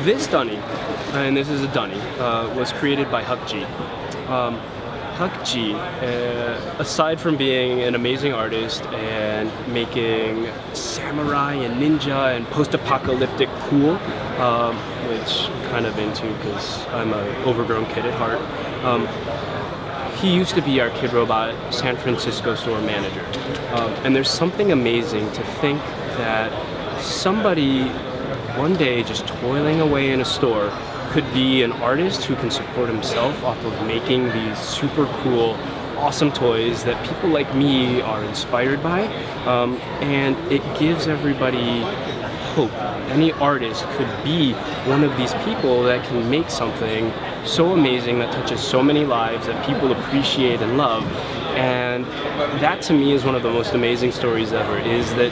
This dunny, and this is a dunny, was created by Huck G. Huck G, aside from being an amazing artist and making samurai and ninja and post-apocalyptic cool, which I'm kind of into because I'm an overgrown kid at heart, he used to be our Kidrobot San Francisco store manager. And there's something amazing to think that somebody one day just toiling away in a store could be an artist who can support himself off of making these super cool, awesome toys that people like me are inspired by, and it gives everybody hope. Any artist could be one of these people that can make something so amazing that touches so many lives that people appreciate and love. And that to me is one of the most amazing stories ever, is that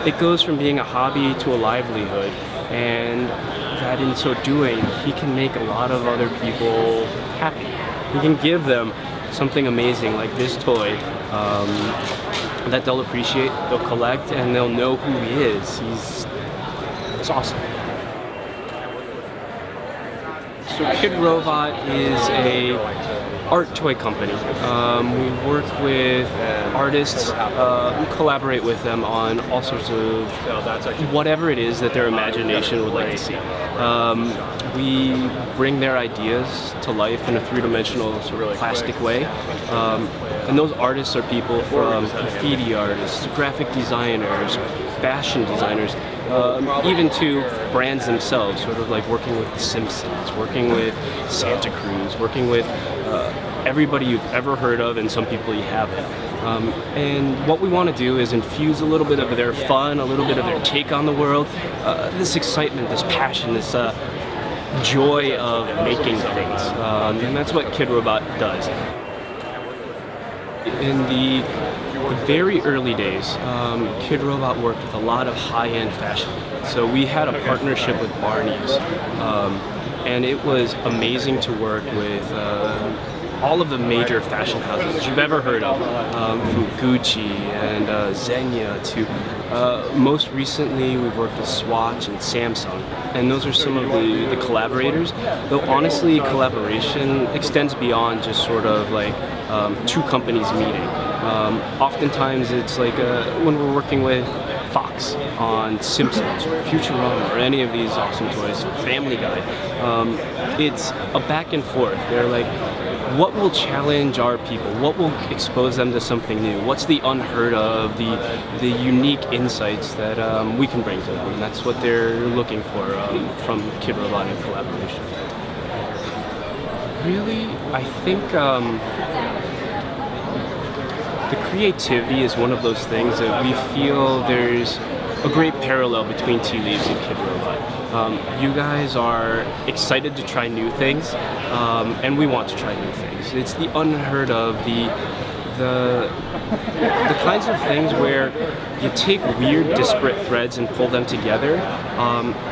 it goes from being a hobby to a livelihood, and that in so doing, he can make a lot of other people happy. He can give them something amazing like this toy that they'll appreciate, they'll collect, and they'll know who he is. It's awesome. So Kidrobot is a art toy company. We work with artists, we collaborate with them on all sorts of whatever it is that their imagination would like to see. We bring their ideas to life in a three-dimensional sort of plastic way. And those artists are people from graffiti artists, graphic designers, fashion designers, even to brands themselves, sort of like working with The Simpsons, working with Santa Cruz, working with everybody you've ever heard of and some people you haven't. And what we want to do is infuse a little bit of their fun, a little bit of their take on the world, this excitement, this passion, this joy of making things. And that's what Kidrobot does. In the very early days, Kidrobot worked with a lot of high-end fashion. So we had a partnership with Barney's, and it was amazing to work with all of the major fashion houses you've ever heard of, from Gucci and Zegna to most recently we've worked with Swatch and Samsung, and those are some of the collaborators. Though honestly, collaboration extends beyond just sort of like two companies meeting. Oftentimes it's like when we're working with Fox on Simpsons or Futurama or any of these awesome toys, Family Guy, it's a back and forth. They're like, what will challenge our people? What will expose them to something new? What's the unheard of, the unique insights that we can bring to them? And that's what they're looking for from Kidrobot in collaboration. Really, I think the creativity is one of those things that we feel there's a great parallel between TEALEAVES and Kidrobot. You guys are excited to try new things, and we want to try new things. It's the unheard of, the kinds of things where you take weird, disparate threads and pull them together,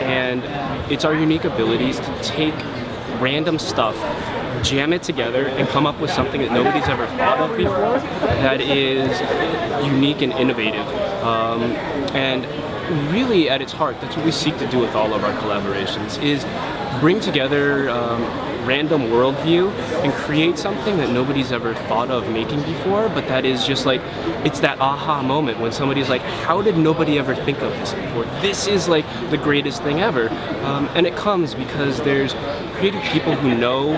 and it's our unique abilities to take random stuff, jam it together, and come up with something that nobody's ever thought of before that is unique and innovative. And really at its heart, that's what we seek to do with all of our collaborations, is bring together random worldview and create something that nobody's ever thought of making before, but that is just like, it's that aha moment when somebody's like, how did nobody ever think of this before? This is like the greatest thing ever. And it comes because there's creative people who know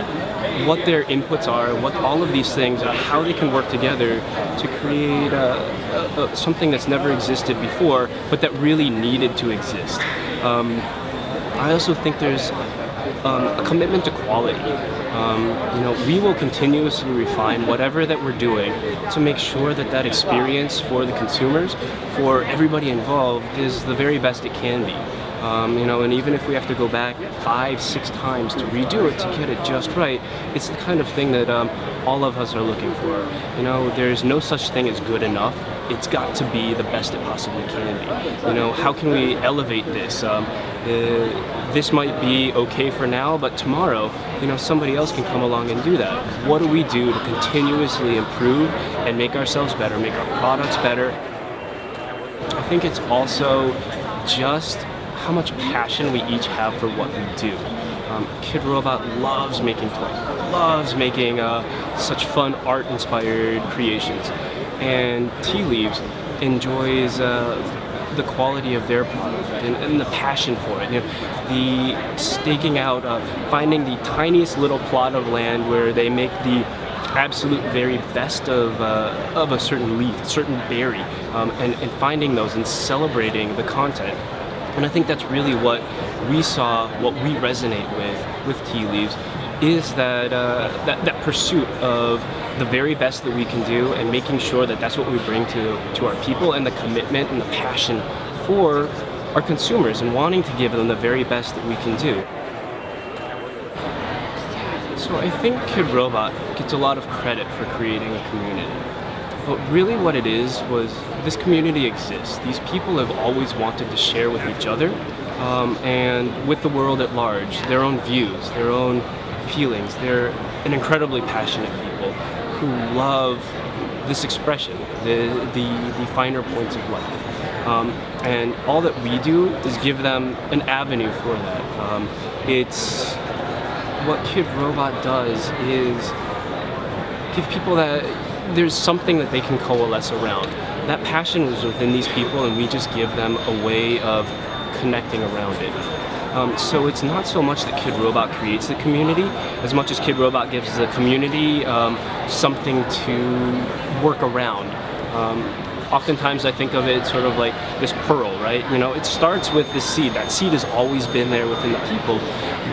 what their inputs are, what all of these things are, how they can work together to create something that's never existed before, but that really needed to exist. I also think there's a commitment to quality. We will continuously refine whatever that we're doing to make sure that that experience for the consumers, for everybody involved, is the very best it can be. And even if we have to go back 5-6 times to redo it to get it just right, it's the kind of thing that all of us are looking for. There's no such thing as good enough. It's got to be the best it possibly can be. How can we elevate this? This might be okay for now, but tomorrow, somebody else can come along and do that. What do we do to continuously improve and make ourselves better, make our products better? I think it's also just how much passion we each have for what we do. Kidrobot loves making toys, loves making such fun art-inspired creations, and Tea Leaves enjoys the quality of their product and the passion for it. You know, the staking out, finding the tiniest little plot of land where they make the absolute very best of a certain leaf, a certain berry, and finding those and celebrating the content. And I think that's really what we saw, what we resonate with Tea Leaves, is that pursuit of the very best that we can do and making sure that that's what we bring to our people, and the commitment and the passion for our consumers and wanting to give them the very best that we can do. So I think Kidrobot gets a lot of credit for creating a community. But really what it is was this community exists. These people have always wanted to share with each other and with the world at large their own views, their own feelings. They're an incredibly passionate people who love this expression, the finer points of life. And all that we do is give them an avenue for that. It's what Kidrobot does is give people that there's something that they can coalesce around. That passion is within these people, and we just give them a way of connecting around it. So it's not so much that Kidrobot creates the community, as much as Kidrobot gives the community something to work around. Oftentimes I think of it sort of like this pearl, right? You know, it starts with the seed. That seed has always been there within the people,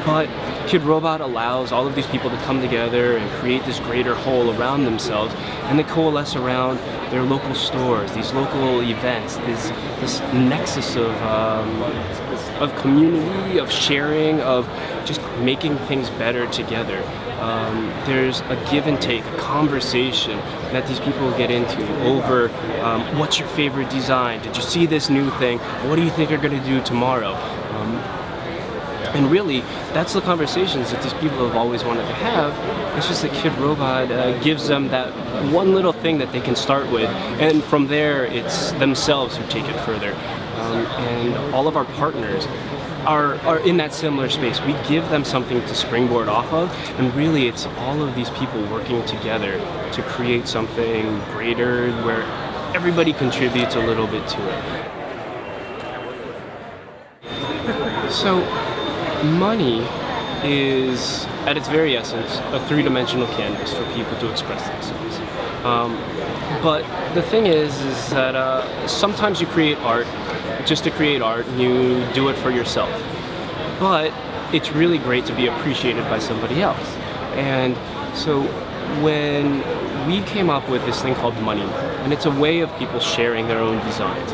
but Kidrobot allows all of these people to come together and create this greater whole around themselves, and they coalesce around their local stores, these local events, this nexus of community, of sharing, of just making things better together. There's a give and take, a conversation that these people get into over what's your favorite design? Did you see this new thing? What do you think you're going to do tomorrow? And really, that's the conversations that these people have always wanted to have. It's just that Kidrobot gives them that one little thing that they can start with, and from there, it's themselves who take it further. And all of our partners are in that similar space. We give them something to springboard off of, and really, it's all of these people working together to create something greater where everybody contributes a little bit to it. So, money is, at its very essence, a three-dimensional canvas for people to express themselves. But the thing is that sometimes you create art just to create art, and you do it for yourself. But it's really great to be appreciated by somebody else. And so when we came up with this thing called Money, and it's a way of people sharing their own designs,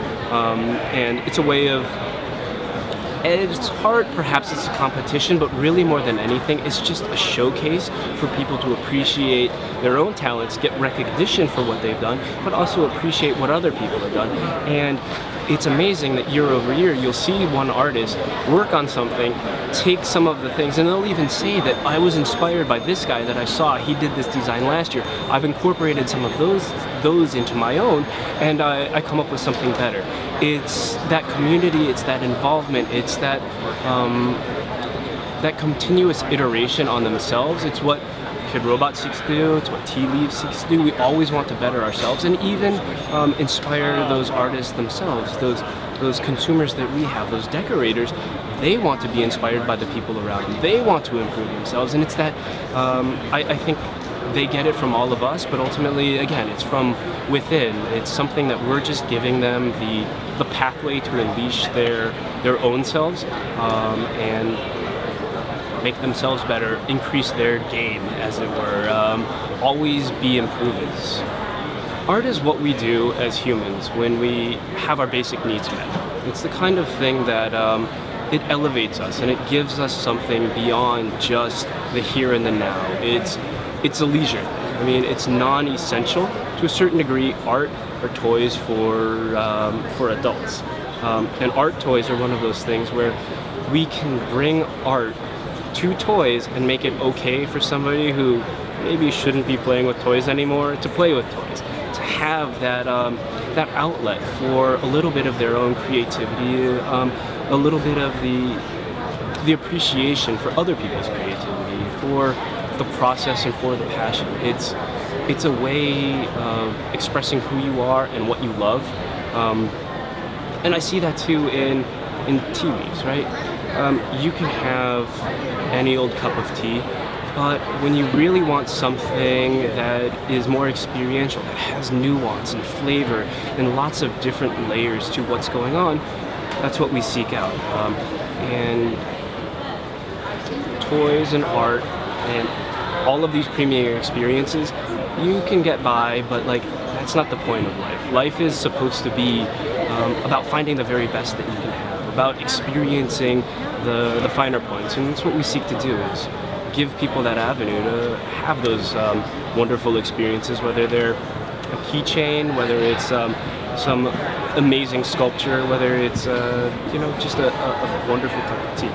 and it's a way of, it's hard, perhaps it's a competition, but really more than anything, it's just a showcase for people to appreciate their own talents, get recognition for what they've done, but also appreciate what other people have done. And it's amazing that year over year, you'll see one artist work on something, take some of the things, and they'll even say that I was inspired by this guy that I saw, he did this design last year. I've incorporated some of those into my own, and I come up with something better. It's that community, it's that involvement, it's that that continuous iteration on themselves. It's what Kidrobot seeks to do, it's what Tea Leaves seeks to do. We always want to better ourselves and even inspire those artists themselves, those consumers that we have, those decorators. They want to be inspired by the people around them. They want to improve themselves, and it's that, I think they get it from all of us, but ultimately, again, it's from within. It's something that we're just giving them the pathway to unleash their own selves and make themselves better, increase their game, as it were, always be improvers. Art is what we do as humans when we have our basic needs met. It's the kind of thing that it elevates us and it gives us something beyond just the here and the now. It's a leisure thing. I mean, it's non-essential to a certain degree. Art are toys for adults, and art toys are one of those things where we can bring art to toys and make it okay for somebody who maybe shouldn't be playing with toys anymore to play with toys, to have that that outlet for a little bit of their own creativity, a little bit of the appreciation for other people's creativity, for the process and for the passion. It's a way of expressing who you are and what you love. And I see that too in tea leaves, right? You can have any old cup of tea, but when you really want something that is more experiential, that has nuance and flavor and lots of different layers to what's going on, that's what we seek out. And toys and art and all of these premium experiences, you can get by, but like that's not the point of life. Life is supposed to be about finding the very best that you can have, about experiencing the finer points, and that's what we seek to do, is give people that avenue to have those wonderful experiences, whether they're a keychain, whether it's some amazing sculpture, whether it's just a wonderful cup of tea.